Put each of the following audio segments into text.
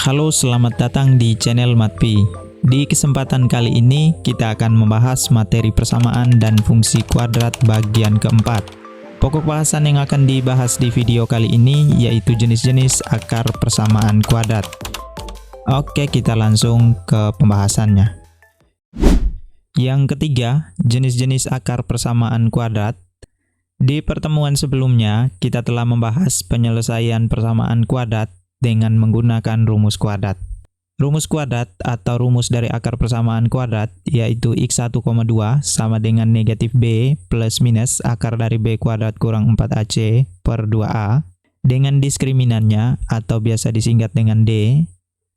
Halo, selamat datang di channel Matpi. Di kesempatan kali ini, kita akan membahas materi persamaan dan fungsi kuadrat bagian keempat. Pokok bahasan yang akan dibahas di video kali ini yaitu jenis-jenis akar persamaan kuadrat. Oke, kita langsung ke pembahasannya. Yang ketiga, jenis-jenis akar persamaan kuadrat. Di pertemuan sebelumnya, kita telah membahas penyelesaian persamaan kuadrat dengan menggunakan rumus kuadrat. Rumus kuadrat atau rumus dari akar persamaan kuadrat yaitu x1,2 sama dengan negatif b plus minus akar dari b kuadrat kurang 4ac per 2a dengan diskriminannya atau biasa disingkat dengan d,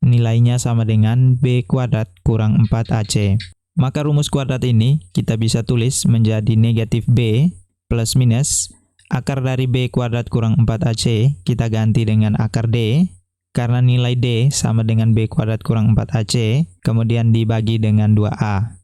nilainya sama dengan b kuadrat kurang 4ac. Maka rumus kuadrat ini kita bisa tulis menjadi negatif b plus minus akar dari b kuadrat kurang 4ac kita ganti dengan akar d, karena nilai d sama dengan b kuadrat kurang 4ac, kemudian dibagi dengan 2a.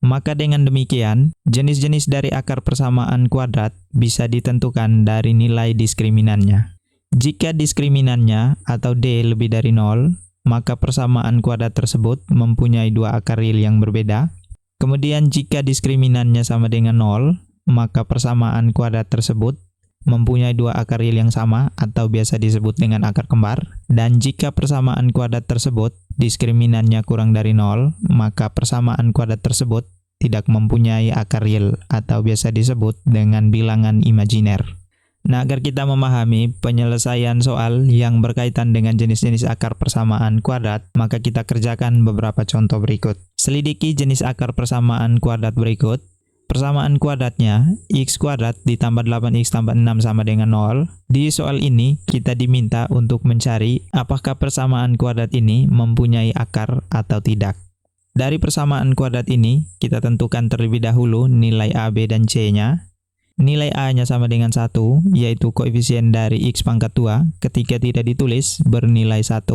Maka dengan demikian, jenis-jenis dari akar persamaan kuadrat bisa ditentukan dari nilai diskriminannya. Jika diskriminannya atau d lebih dari 0, maka persamaan kuadrat tersebut mempunyai dua akar real yang berbeda. Kemudian jika diskriminannya sama dengan 0, maka persamaan kuadrat tersebut mempunyai dua akar real yang sama atau biasa disebut dengan akar kembar. Dan jika persamaan kuadrat tersebut diskriminannya kurang dari 0, maka persamaan kuadrat tersebut tidak mempunyai akar real atau biasa disebut dengan bilangan imajiner. Nah, agar kita memahami penyelesaian soal yang berkaitan dengan jenis-jenis akar persamaan kuadrat, maka kita kerjakan beberapa contoh berikut. Selidiki jenis akar persamaan kuadrat berikut. Persamaan kuadratnya x kuadrat ditambah 8x tambah 6 sama dengan 0. Di soal ini kita diminta untuk mencari apakah persamaan kuadrat ini mempunyai akar atau tidak. Dari persamaan kuadrat ini kita tentukan terlebih dahulu nilai a, b, dan c-nya. Nilai a-nya sama dengan 1, yaitu koefisien dari x pangkat 2 ketika tidak ditulis bernilai 1.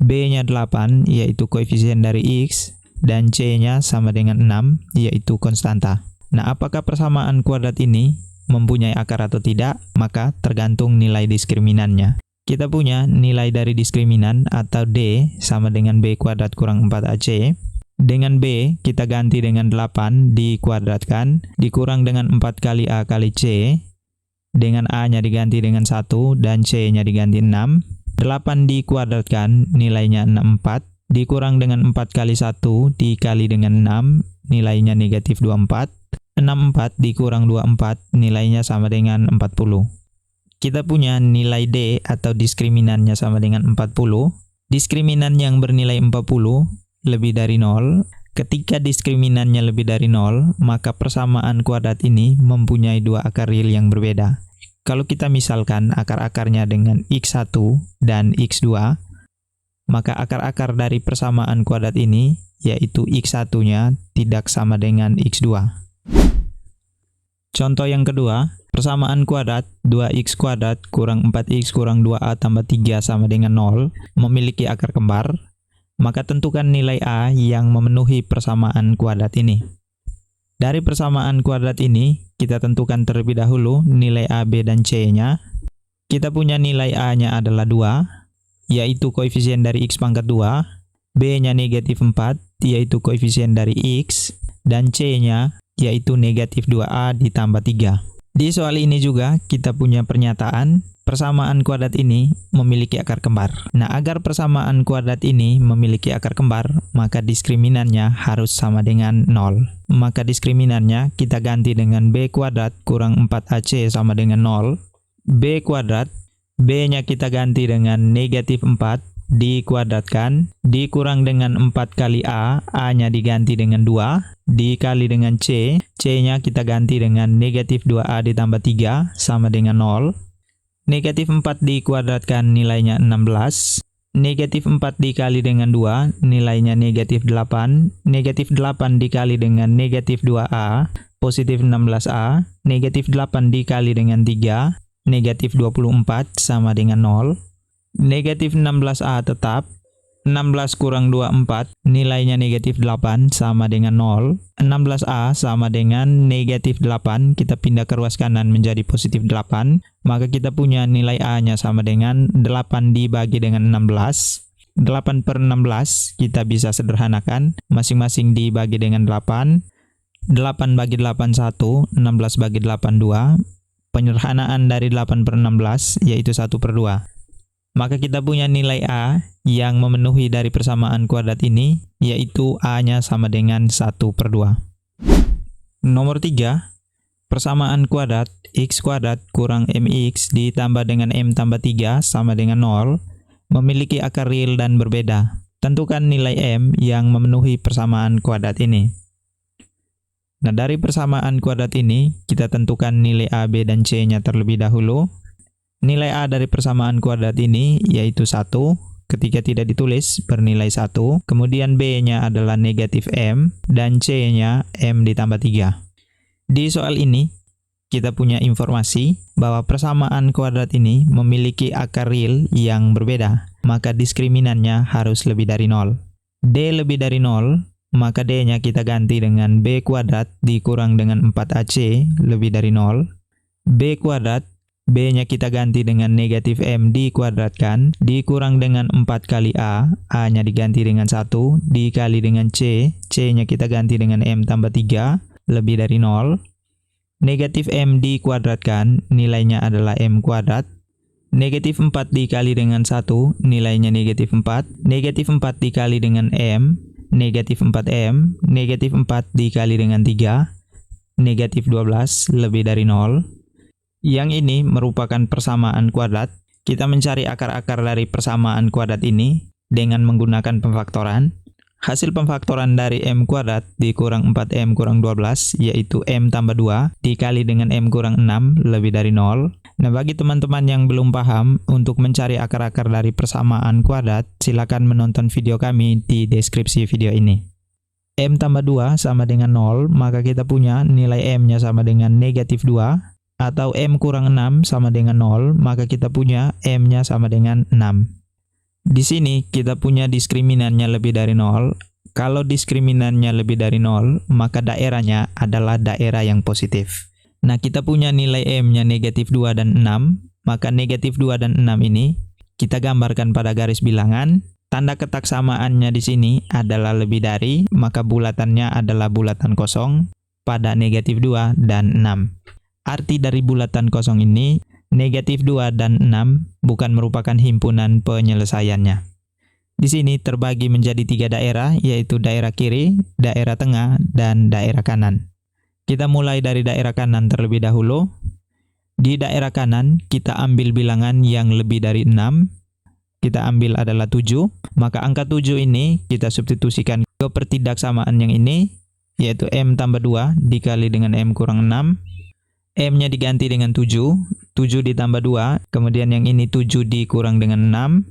B-nya 8, yaitu koefisien dari x. Dan c-nya sama dengan 6, yaitu konstanta. Nah, apakah persamaan kuadrat ini mempunyai akar atau tidak? Maka tergantung nilai diskriminannya. Kita punya nilai dari diskriminan atau d sama dengan b kuadrat kurang 4ac. Dengan b kita ganti dengan 8 dikuadratkan, dikurang dengan 4 kali a kali c. Dengan a-nya diganti dengan 1 dan c-nya diganti 6. 8 dikuadratkan, nilainya 64. Dikurang dengan 4 kali 1 dikali dengan 6, nilainya negatif 24. 64 dikurang 24, nilainya sama dengan 40. Kita punya nilai d atau diskriminannya sama dengan 40. Diskriminan yang bernilai 40 lebih dari 0. Ketika diskriminannya lebih dari 0, maka persamaan kuadrat ini mempunyai dua akar real yang berbeda. Kalau kita misalkan akar-akarnya dengan x1 dan x2, maka akar-akar dari persamaan kuadrat ini, yaitu x1-nya tidak sama dengan x2. Contoh yang kedua, persamaan kuadrat 2x kuadrat kurang 4x kurang 2a tambah 3 sama dengan 0 memiliki akar kembar. Maka tentukan nilai a yang memenuhi persamaan kuadrat ini. Dari persamaan kuadrat ini, kita tentukan terlebih dahulu nilai a, b, dan c-nya. Kita punya nilai a-nya adalah 2, yaitu koefisien dari x pangkat 2, b-nya negatif 4, yaitu koefisien dari x, dan c-nya yaitu negatif 2a ditambah 3. Di soal ini juga kita punya pernyataan persamaan kuadrat ini memiliki akar kembar. Nah, agar persamaan kuadrat ini memiliki akar kembar, maka diskriminannya harus sama dengan 0. Maka diskriminannya kita ganti dengan b kuadrat kurang 4ac sama dengan 0. B kuadrat, b-nya kita ganti dengan negatif 4, dikuadratkan, dikurang dengan 4 kali a-nya diganti dengan 2, dikali dengan c, c-nya kita ganti dengan negatif 2a ditambah 3 sama dengan 0. Negatif 4 dikuadratkan, nilainya 16. Negatif 4 dikali dengan 2, nilainya negatif 8. Negatif 8 dikali dengan negatif 2a, positif 16a. Negatif 8 dikali dengan 3, negatif 24 sama dengan 0. Negatif 16a tetap. 16 kurang 24, nilainya negatif 8 sama dengan 0. 16a sama dengan negatif 8, kita pindah ke ruas kanan menjadi positif 8. Maka kita punya nilai a-nya sama dengan 8 dibagi dengan 16. 8/16 kita bisa sederhanakan, masing-masing dibagi dengan 8. 8 bagi 8 1, 16 bagi 8 2. Penyederhanaan dari 8/16 yaitu 1/2. Maka kita punya nilai A yang memenuhi dari persamaan kuadrat ini, yaitu A-nya sama dengan 1/2. Nomor 3, persamaan kuadrat x kuadrat kurang mx ditambah dengan m tambah 3 sama dengan 0 memiliki akar real dan berbeda. Tentukan nilai m yang memenuhi persamaan kuadrat ini. Nah, dari persamaan kuadrat ini, kita tentukan nilai A, B, dan C-nya terlebih dahulu. Nilai A dari persamaan kuadrat ini yaitu 1, ketika tidak ditulis bernilai 1. Kemudian B-nya adalah negatif m, dan C-nya m ditambah 3. Di soal ini, kita punya informasi bahwa persamaan kuadrat ini memiliki akar real yang berbeda, maka diskriminannya harus lebih dari 0. D lebih dari 0, maka D-nya kita ganti dengan B kuadrat dikurang dengan 4AC lebih dari 0. B kuadrat, B-nya kita ganti dengan negatif M dikuadratkan, dikurang dengan 4 kali A, A-nya diganti dengan 1, dikali dengan C, C-nya kita ganti dengan M tambah 3, lebih dari 0. Negatif M dikuadratkan, nilainya adalah M kuadrat. Negatif 4 dikali dengan 1, nilainya negatif 4. Negatif 4 dikali dengan M, negatif 4M. Negatif 4 dikali dengan 3, negatif 12, lebih dari 0. Yang ini merupakan persamaan kuadrat. Kita mencari akar-akar dari persamaan kuadrat ini dengan menggunakan pemfaktoran. Hasil pemfaktoran dari M kuadrat dikurang 4M kurang 12, yaitu M tambah 2, dikali dengan M kurang 6, lebih dari 0. Nah, bagi teman-teman yang belum paham, untuk mencari akar-akar dari persamaan kuadrat, silakan menonton video kami di deskripsi video ini. M tambah 2 sama dengan 0, maka kita punya nilai M-nya sama dengan negatif 2, atau M kurang 6 sama dengan 0, maka kita punya M-nya sama dengan 6. Di sini kita punya diskriminannya lebih dari 0. Kalau diskriminannya lebih dari 0, maka daerahnya adalah daerah yang positif. Nah, kita punya nilai M-nya negatif 2 dan 6, maka negatif 2 dan 6 ini kita gambarkan pada garis bilangan. Tanda ketak samaannya di sini adalah lebih dari, maka bulatannya adalah bulatan kosong pada negatif 2 dan 6. Arti dari bulatan kosong ini, negatif 2 dan 6 bukan merupakan himpunan penyelesaiannya. Di sini terbagi menjadi 3 daerah, yaitu daerah kiri, daerah tengah, dan daerah kanan. Kita mulai dari daerah kanan terlebih dahulu. Di daerah kanan, kita ambil bilangan yang lebih dari 6. Kita ambil adalah 7. Maka angka 7 ini kita substitusikan ke pertidaksamaan yang ini, yaitu M tambah 2 dikali dengan M kurang 6. M-nya diganti dengan 7, 7 ditambah 2, kemudian yang ini 7 dikurang dengan 6,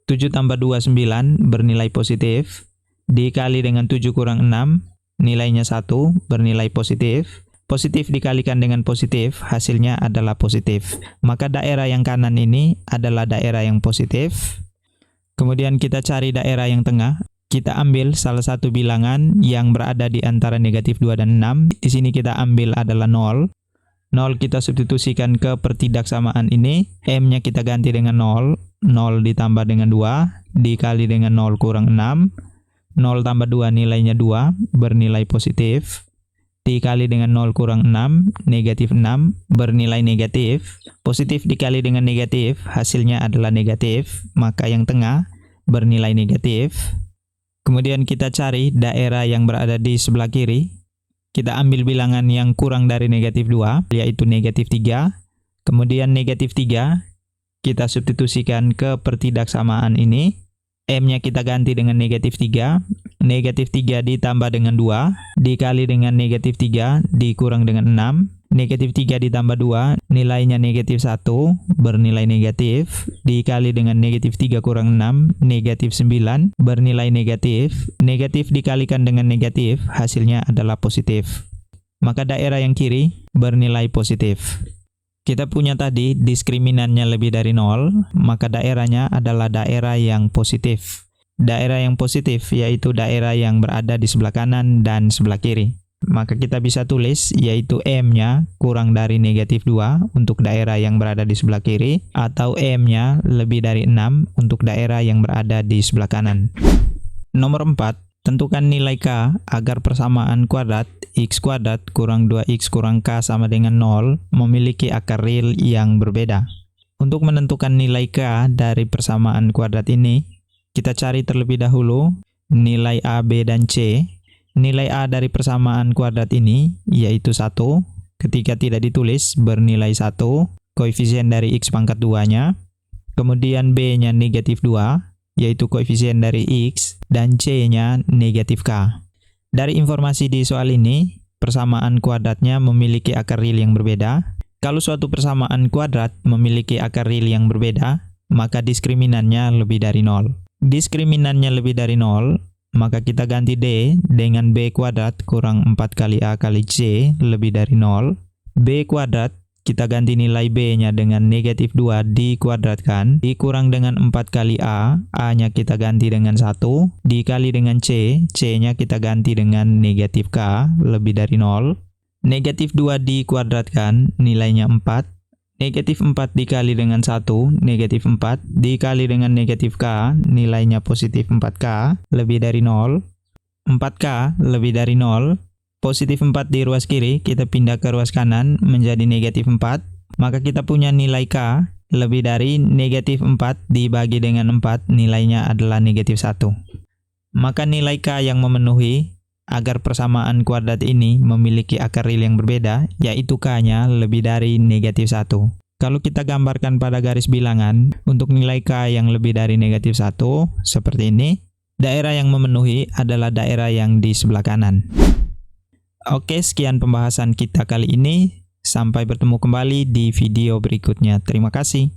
7 tambah 2, 9, bernilai positif, dikali dengan 7 kurang 6, nilainya 1, bernilai positif. Positif dikalikan dengan positif, hasilnya adalah positif. Maka daerah yang kanan ini adalah daerah yang positif. Kemudian kita cari daerah yang tengah. Kita ambil salah satu bilangan yang berada di antara negatif 2 dan 6. Di sini kita ambil adalah 0. 0 kita substitusikan ke pertidaksamaan ini, M-nya kita ganti dengan 0, 0 ditambah dengan 2, dikali dengan 0 kurang 6, 0 tambah 2 nilainya 2, bernilai positif, dikali dengan 0 kurang 6, negatif 6, bernilai negatif, positif dikali dengan negatif, hasilnya adalah negatif, maka yang tengah bernilai negatif. Kemudian kita cari daerah yang berada di sebelah kiri. Kita ambil bilangan yang kurang dari negatif 2, yaitu negatif 3. Kemudian negatif 3, kita substitusikan ke pertidaksamaan ini. M-nya kita ganti dengan negatif 3. Negatif 3 ditambah dengan 2, dikali dengan negatif 3, dikurang dengan 6. Negatif 3 ditambah 2, nilainya negatif 1, bernilai negatif, dikali dengan negatif 3 kurang 6, negatif 9, bernilai negatif. Negatif dikalikan dengan negatif, hasilnya adalah positif. Maka daerah yang kiri bernilai positif. Kita punya tadi diskriminannya lebih dari 0, maka daerahnya adalah daerah yang positif. Daerah yang positif yaitu daerah yang berada di sebelah kanan dan sebelah kiri. maka kita bisa tulis yaitu M-nya kurang dari negatif 2 untuk daerah yang berada di sebelah kiri, atau M-nya lebih dari 6 untuk daerah yang berada di sebelah kanan. Nomor 4, tentukan nilai K agar persamaan kuadrat X kuadrat kurang 2X kurang K sama dengan 0 memiliki akar real yang berbeda. Untuk menentukan nilai K dari persamaan kuadrat ini, kita cari terlebih dahulu nilai A, B, dan C. Nilai A dari persamaan kuadrat ini yaitu 1, ketika tidak ditulis bernilai 1, koefisien dari X pangkat 2-nya. Kemudian B-nya negatif 2, yaitu koefisien dari X, dan C-nya negatif K. Dari informasi di soal ini, persamaan kuadratnya memiliki akar real yang berbeda. Kalau suatu persamaan kuadrat memiliki akar real yang berbeda, maka diskriminannya lebih dari 0. Diskriminannya lebih dari 0, maka kita ganti D dengan B kuadrat kurang 4 kali A kali C lebih dari 0. B kuadrat kita ganti nilai B-nya dengan negatif 2 dikuadratkan, dikurang dengan 4 kali A, A-nya kita ganti dengan 1, dikali dengan C, C-nya kita ganti dengan negatif K lebih dari 0. Negatif 2 dikuadratkan, nilainya 4. Negatif 4 dikali dengan 1, negatif 4, dikali dengan negatif K, nilainya positif 4K, lebih dari 0. 4K lebih dari 0, positif 4 di ruas kiri, kita pindah ke ruas kanan menjadi negatif 4, maka kita punya nilai K lebih dari negatif 4 dibagi dengan 4, nilainya adalah negatif 1. Maka nilai K yang memenuhi agar persamaan kuadrat ini memiliki akar real yang berbeda, yaitu K-nya lebih dari negatif 1. Kalau kita gambarkan pada garis bilangan, untuk nilai K yang lebih dari negatif 1, seperti ini, daerah yang memenuhi adalah daerah yang di sebelah kanan. Oke, sekian pembahasan kita kali ini. Sampai bertemu kembali di video berikutnya. Terima kasih.